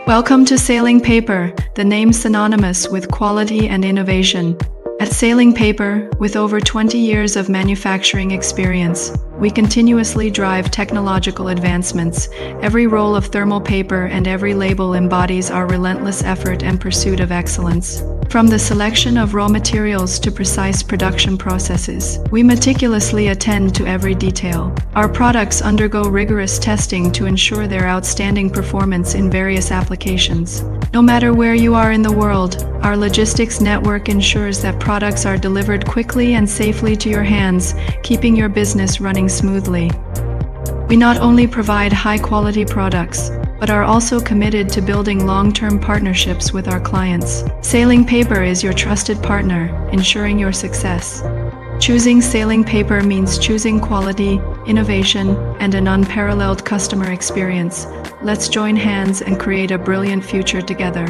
Welcome to Sailing Paper, the name synonymous with quality and innovation. At Sailing Paper, with over 20 years of manufacturing experience, we continuously drive technological advancements. Every roll of thermal paper and every label embodies our relentless effort and pursuit of excellence. From the selection of raw materials to precise production processes, we meticulously attend to every detail. Our products undergo rigorous testing to ensure their outstanding performance in various applications. No matter where you are in the world, our logistics network ensures that products are delivered quickly and safely to your hands, keeping your business running smoothly. We not only provide high-quality products, but are also committed to building long-term partnerships with our clients. Sailing Paper is your trusted partner, ensuring your success. Choosing Sailing Paper means choosing quality, innovation, and an unparalleled customer experience. Let's join hands and create a brilliant future together.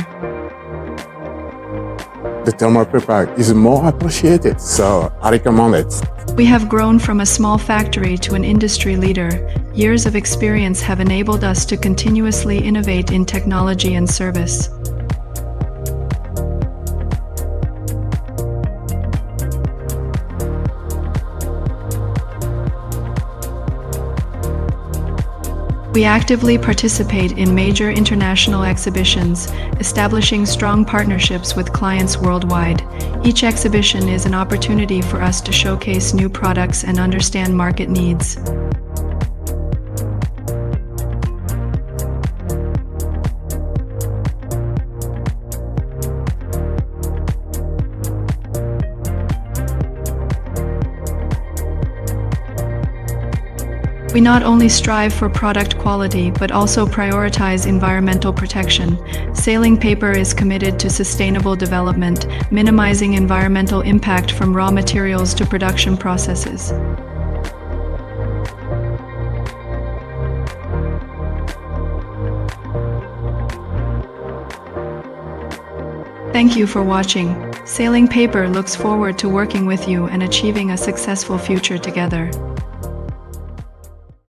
The thermal paper is more appreciated, so I recommend it. We have grown from a small factory to an industry leader. Years of experience have enabled us to continuously innovate in technology and service. We actively participate in major international exhibitions, establishing strong partnerships with clients worldwide. Each exhibition is an opportunity for us to showcase new products and understand market needs. We not only strive for product quality, but also prioritize environmental protection. Sailing Paper is committed to sustainable development, minimizing environmental impact from raw materials to production processes. Thank you for watching. Sailing Paper looks forward to working with you and achieving a successful future together.